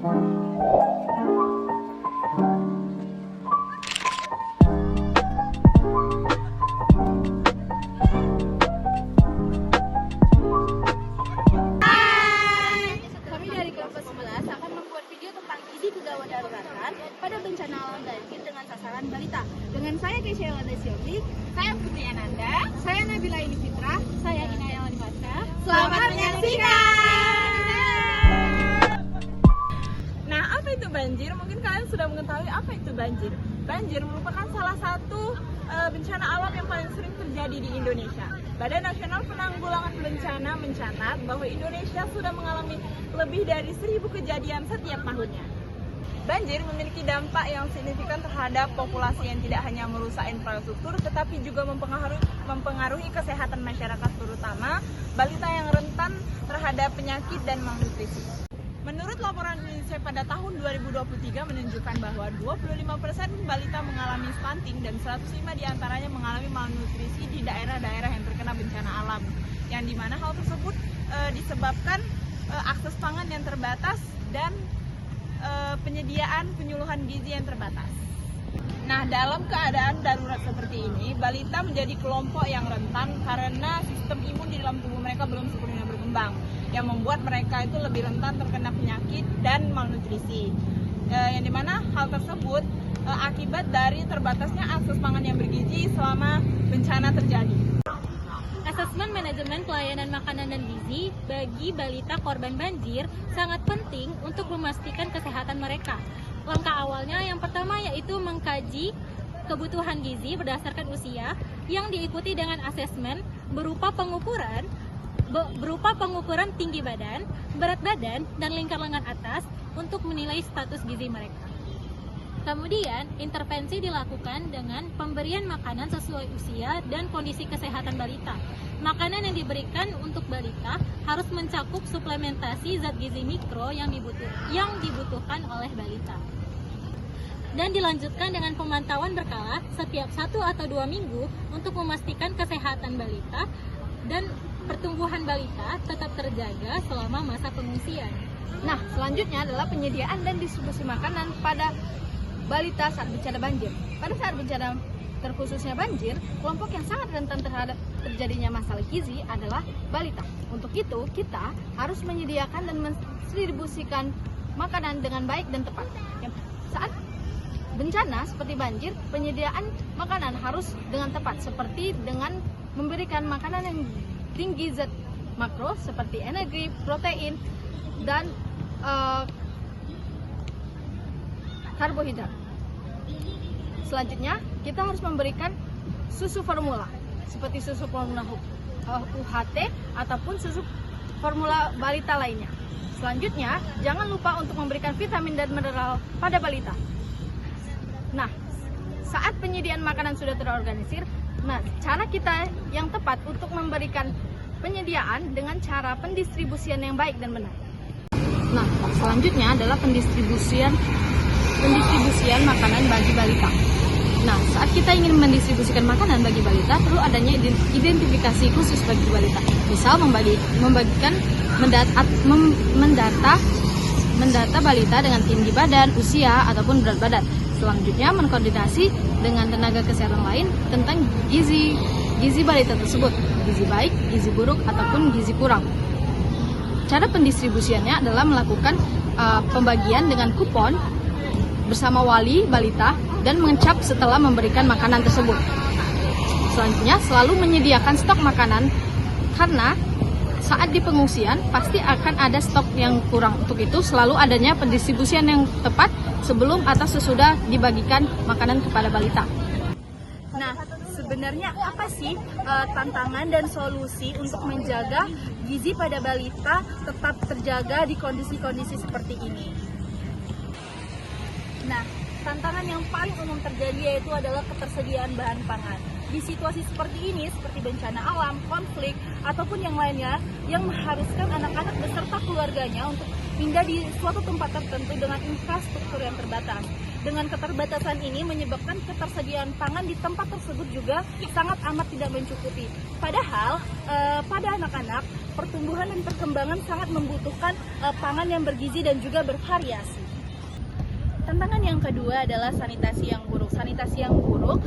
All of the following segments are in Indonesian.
Kami dari kelompok 11 akan membuat video tentang gizi kedaruratan pada bencana alam banjir dengan sasaran balita. Dengan saya Keisha Yolanda Siofi, saya Putri Ananda, saya Nabila Ini Fitra, saya Inaya Wanimasa. Selamat menyaksikan! Nah, apa itu banjir? Mungkin kalian sudah mengetahui apa itu banjir. Banjir merupakan salah satu bencana alam yang paling sering terjadi di Indonesia. Badan Nasional Penanggulangan Bencana mencatat bahwa Indonesia sudah mengalami lebih dari 1.000 kejadian setiap tahunnya. Banjir memiliki dampak yang signifikan terhadap populasi yang tidak hanya merusak infrastruktur, tetapi juga mempengaruhi kesehatan masyarakat, terutama balita yang rentan terhadap penyakit dan malnutrisi. Menurut laporan UNICEF pada tahun 2023 menunjukkan bahwa 25% balita mengalami stunting dan 105 diantaranya mengalami malnutrisi di daerah-daerah yang terkena bencana alam. Yang dimana hal tersebut disebabkan akses pangan yang terbatas dan penyediaan penyuluhan gizi yang terbatas. Nah, dalam keadaan darurat seperti ini, balita menjadi kelompok yang rentan karena sistem imun di dalam tubuh mereka belum sepenuhnya berkembang, yang membuat mereka itu lebih rentan terkena penyakit dan malnutrisi. Yang dimana hal tersebut akibat dari terbatasnya akses pangan yang bergizi selama bencana terjadi. Asesmen manajemen pelayanan makanan dan gizi bagi balita korban banjir sangat penting untuk memastikan kesehatan mereka. Langkah awalnya yang pertama yaitu mengkaji kebutuhan gizi berdasarkan usia yang diikuti dengan asesmen berupa pengukuran tinggi badan, berat badan, dan lingkar lengan atas untuk menilai status gizi mereka. Kemudian, intervensi dilakukan dengan pemberian makanan sesuai usia dan kondisi kesehatan balita. Makanan yang diberikan untuk balita harus mencakup suplementasi zat gizi mikro yang dibutuhkan oleh balita. Dan dilanjutkan dengan pemantauan berkala setiap 1 atau 2 minggu untuk memastikan kesehatan balita dan pertumbuhan balita tetap terjaga selama masa pengungsian. Nah, selanjutnya adalah penyediaan dan distribusi makanan pada balita saat bencana banjir. Pada saat bencana terkhususnya banjir, kelompok yang sangat rentan terhadap terjadinya masalah gizi adalah balita. Untuk itu, kita harus menyediakan dan mendistribusikan makanan dengan baik dan tepat. Saat bencana seperti banjir, penyediaan makanan harus dengan tepat, seperti dengan memberikan makanan yang tinggi zat makro seperti energi, protein, dan karbohidrat. Selanjutnya, kita harus memberikan susu formula seperti susu formula UHT ataupun susu formula balita lainnya. Selanjutnya, jangan lupa untuk memberikan vitamin dan mineral pada balita. Nah, saat penyediaan makanan sudah terorganisir, cara kita yang tepat untuk memberikan penyediaan dengan cara pendistribusian yang baik dan benar. Nah, selanjutnya adalah pendistribusian makanan bagi balita. Nah, saat kita ingin mendistribusikan makanan bagi balita, perlu adanya identifikasi khusus bagi balita. Misal mendata balita dengan tinggi badan, usia, ataupun berat badan. Selanjutnya, mengkoordinasi dengan tenaga kesehatan lain tentang gizi balita tersebut, gizi baik, gizi buruk, ataupun gizi kurang. Cara pendistribusiannya adalah melakukan pembagian dengan kupon bersama wali balita dan mengecap setelah memberikan makanan tersebut. Selanjutnya, selalu menyediakan stok makanan karena saat di pengungsian pasti akan ada stok yang kurang. Untuk itu, selalu adanya pendistribusian yang tepat sebelum atau sesudah dibagikan makanan kepada balita. Nah, sebenarnya apa sih tantangan dan solusi untuk menjaga gizi pada balita tetap terjaga di kondisi-kondisi seperti ini? Nah, tantangan yang paling umum terjadi yaitu adalah ketersediaan bahan pangan. Di situasi seperti ini, seperti bencana alam, konflik, ataupun yang lainnya, yang mengharuskan anak-anak beserta keluarganya untuk pindah di suatu tempat tertentu dengan infrastruktur yang terbatas. dengan keterbatasan ini menyebabkan ketersediaan pangan di tempat tersebut juga sangat amat tidak mencukupi. Padahal pada anak-anak, pertumbuhan dan perkembangan sangat membutuhkan pangan yang bergizi dan juga bervariasi. Tantangan yang kedua adalah sanitasi yang buruk. Sanitasi yang buruk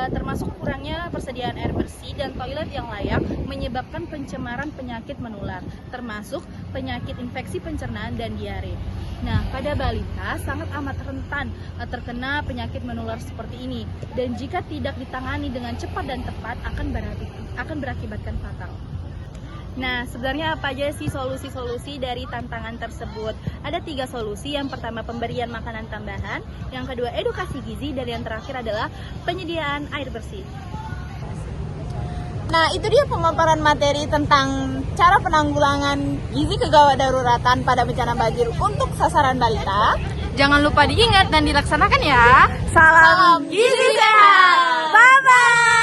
termasuk kurangnya persediaan air bersih dan toilet yang layak menyebabkan pencemaran penyakit menular, termasuk penyakit infeksi pencernaan dan diare. Nah, pada balita sangat amat rentan terkena penyakit menular seperti ini, dan jika tidak ditangani dengan cepat dan tepat akan berakibatkan fatal. Nah, sebenarnya apa aja sih solusi-solusi dari tantangan tersebut? Ada 3 solusi. Yang pertama, pemberian makanan tambahan. Yang kedua, edukasi gizi. Dan yang terakhir adalah penyediaan air bersih. Nah, itu dia pemaparan materi tentang cara penanggulangan gizi kegawat daruratan pada bencana banjir untuk sasaran balita. Jangan lupa diingat dan dilaksanakan ya. Salam gizi sehat. Bye-bye.